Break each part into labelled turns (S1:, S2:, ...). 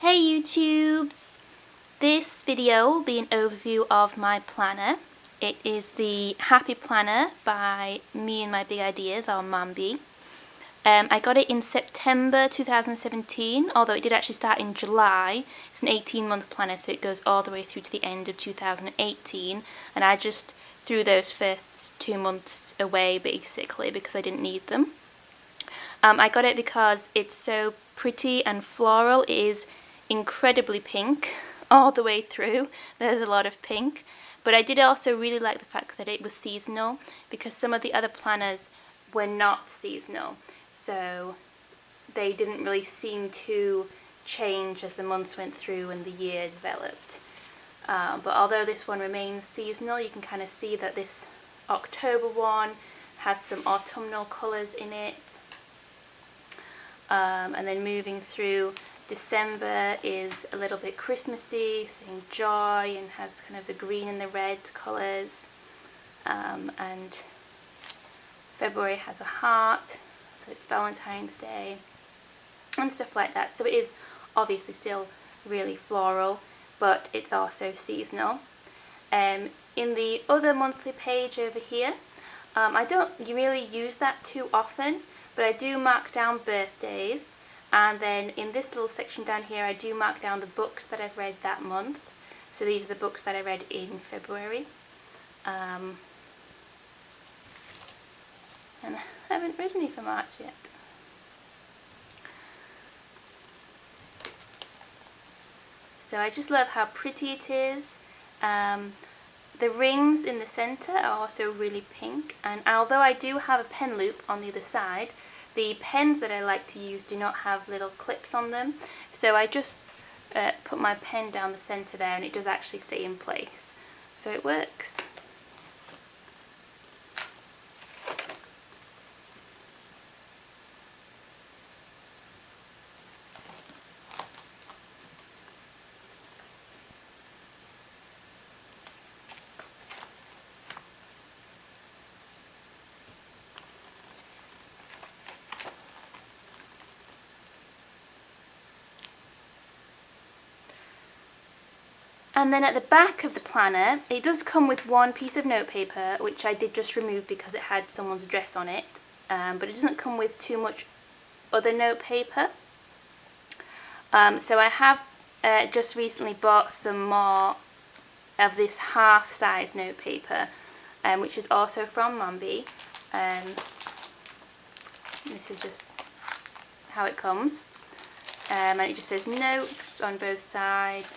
S1: Hey YouTubes! This video will be an overview of my planner. It is the Happy Planner by Me and My Big Ideas, or Mambi. I got it in September 2017, although it did actually start in July. It's an 18-month planner, so it goes all the way through to the end of 2018, and I just threw those first 2 months away basically because I didn't need them. I got it because it's so pretty and floral. It is incredibly pink all the way through. There's a lot of pink, but I did also really like the fact that it was seasonal, because some of the other planners were not seasonal, so they didn't really seem to change as the months went through and the year developed. But although this one remains seasonal, you can kind of see that this October one has some autumnal colours in it. And then moving through, December is a little bit Christmassy, saying joy, and has kind of the green and the red colours. And February has a heart, so it's Valentine's Day, and stuff like that. So it is obviously still really floral, but it's also seasonal. In the other monthly page over here, I don't really use that too often, but I do mark down birthdays, and then in this little section down here I do mark down the books that I've read that month. So these are the books that I read in February, and I haven't read any for March yet. So I just love how pretty it is. The rings in the centre are also really pink, and although I do have a pen loop on the other side, the pens that I like to use do not have little clips on them, so I just put my pen down the centre there and it does actually stay in place, so it works. And then at the back of the planner, it does come with one piece of notepaper, which I did just remove because it had someone's address on it, but it doesn't come with too much other notepaper. So I have just recently bought some more of this half-size notepaper, which is also from Mambi. This is just how it comes, and it just says notes on both sides.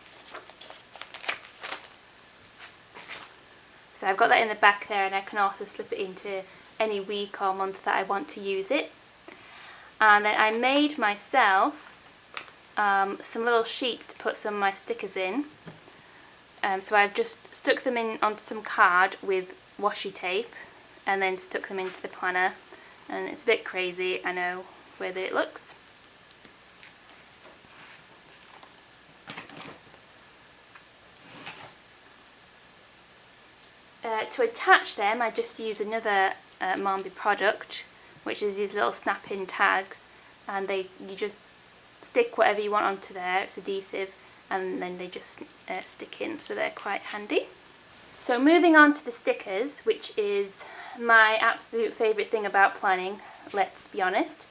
S1: So I've got that in the back there, and I can also slip it into any week or month that I want to use it. And then I made myself some little sheets to put some of my stickers in. So I've just stuck them in onto some card with washi tape and then stuck them into the planner. And it's a bit crazy, I know, the way that it looks. To attach them, I just use another Mambi product, which is these little snap-in tags, and you just stick whatever you want onto there. It's adhesive, and then they just stick in, so they're quite handy. So moving on to the stickers, which is my absolute favourite thing about planning, let's be honest.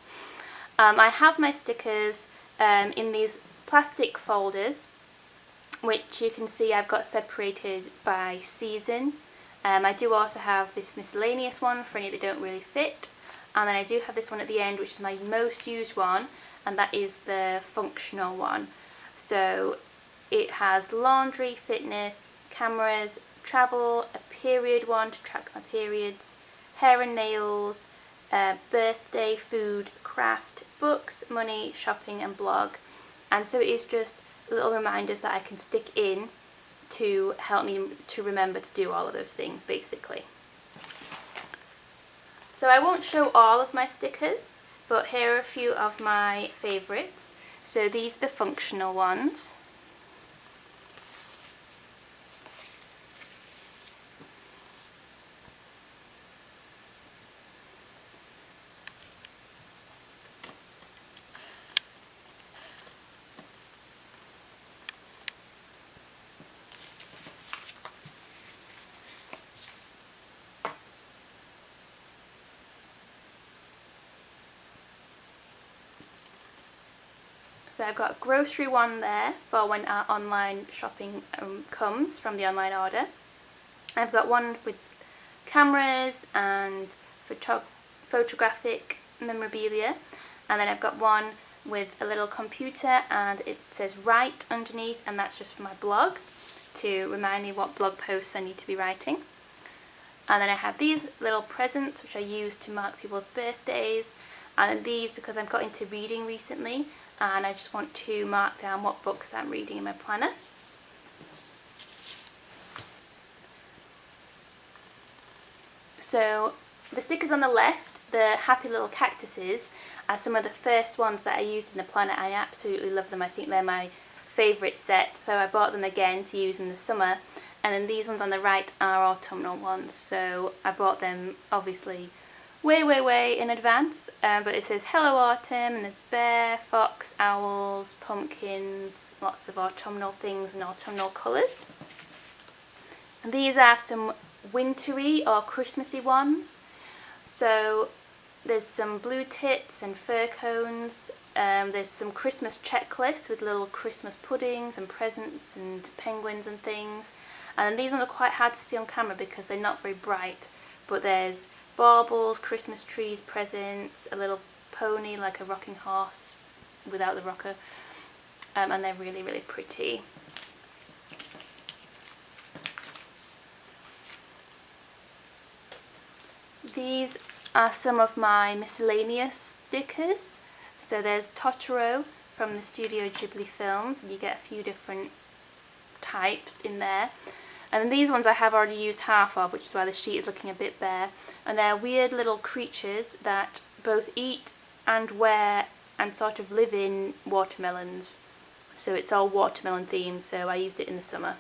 S1: I have my stickers in these plastic folders, which you can see I've got separated by season. I do also have this miscellaneous one for any that don't really fit, and then I do have this one at the end, which is my most used one, and that is the functional one. So it has laundry, fitness, cameras, travel, a period one to track my periods, hair and nails, birthday, food, craft, books, money, shopping and blog. And so it is just little reminders that I can stick in to help me to remember to do all of those things basically. So I won't show all of my stickers, but here are a few of my favourites. So these are the functional ones. So I've got a grocery one there for when our online shopping comes from the online order. I've got one with cameras and photographic memorabilia, and then I've got one with a little computer and it says write underneath, and that's just for my blog to remind me what blog posts I need to be writing. And then I have these little presents which I use to mark people's birthdays, and then these because I've got into reading recently and I just want to mark down what books I'm reading in my planner. So the stickers on the left, the happy little cactuses, are some of the first ones that I used in the planner. I absolutely love them. I think they're my favourite set, so I bought them again to use in the summer. And then these ones on the right are autumnal ones, so I bought them obviously way in advance. But it says Hello Autumn, and there's bear, fox, owls, pumpkins, lots of autumnal things and autumnal colours. And these are some wintry or Christmassy ones. So there's some blue tits and fir cones. There's some Christmas checklists with little Christmas puddings and presents and penguins and things. And these ones are quite hard to see on camera because they're not very bright. But there's baubles, Christmas trees, presents, a little pony like a rocking horse without the rocker, and they're really pretty. These are some of my miscellaneous stickers. So there's Totoro from the Studio Ghibli films, and you get a few different types in there. And then these ones I have already used half of, which is why the sheet is looking a bit bare. And they're weird little creatures that both eat and wear and sort of live in watermelons. So it's all watermelon themed, so I used it in the summer.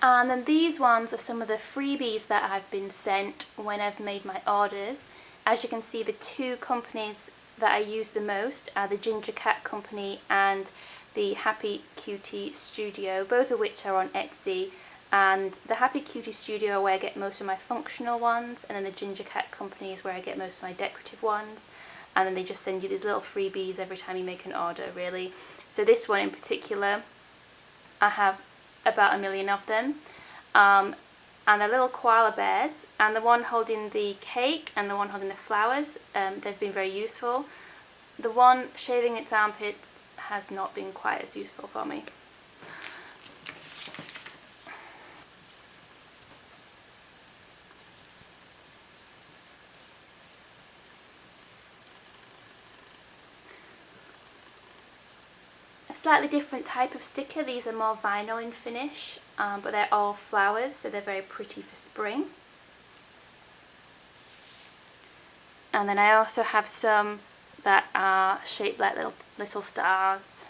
S1: And then these ones are some of the freebies that I've been sent when I've made my orders. As you can see, the two companies that I use the most are the Ginger Cat Company and the Happy Cutie Studio, both of which are on Etsy. And the Happy Cutie Studio are where I get most of my functional ones, and then the Ginger Cat Company is where I get most of my decorative ones. And then they just send you these little freebies every time you make an order, really. So this one in particular, I have about 1 million of them. And they're little koala bears, and the one holding the cake and the one holding the flowers, they've been very useful. The one shaving its armpits has not been quite as useful for me. A slightly different type of sticker. These are more vinyl in finish, but they're all flowers, so they're very pretty for spring. And then I also have some that are shaped like little stars.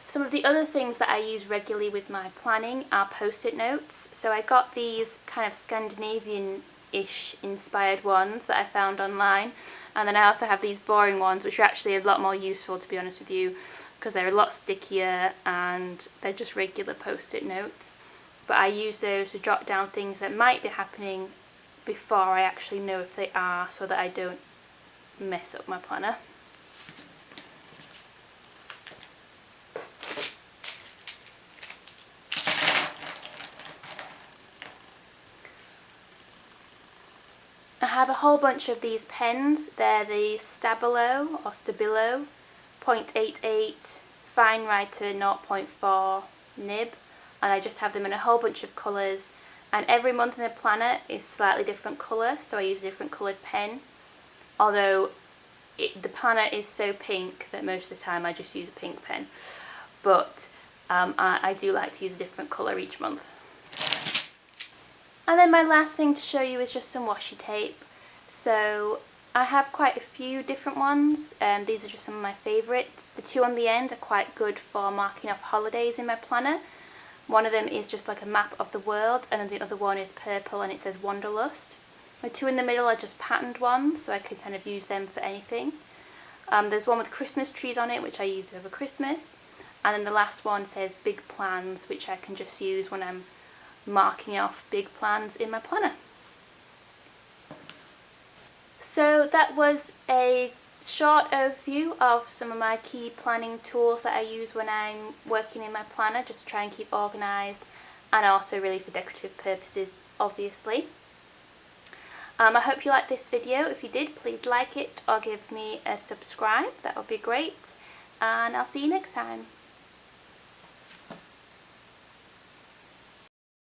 S1: Some of the other things that I use regularly with my planning are post-it notes. So I got these kind of Scandinavian-ish inspired ones that I found online, and then I also have these boring ones which are actually a lot more useful, to be honest with you, because they're a lot stickier and they're just regular post-it notes. But I use those to jot down things that might be happening before I actually know if they are, so that I don't mess up my planner. I have a whole bunch of these pens. They're the Stabilo or Stabilo 0.88 Fine Writer 0.4 nib. And I just have them in a whole bunch of colours, and every month in the planner is slightly different colour, so I use a different coloured pen, although the planner is so pink that most of the time I just use a pink pen, but I do like to use a different colour each month. And then my last thing to show you is just some washi tape. So I have quite a few different ones, these are just some of my favourites. The two on the end are quite good for marking off holidays in my planner. One of them is just like a map of the world, and then the other one is purple and it says Wanderlust. The two in the middle are just patterned ones, so I can kind of use them for anything. There's one with Christmas trees on it, which I used over Christmas. And then the last one says Big Plans, which I can just use when I'm marking off big plans in my planner. So that was a short overview of some of my key planning tools that I use when I'm working in my planner, just to try and keep organised, and also really for decorative purposes, obviously. I hope you liked this video. If you did, please like it or give me a subscribe. That would be great, and I'll see you next time.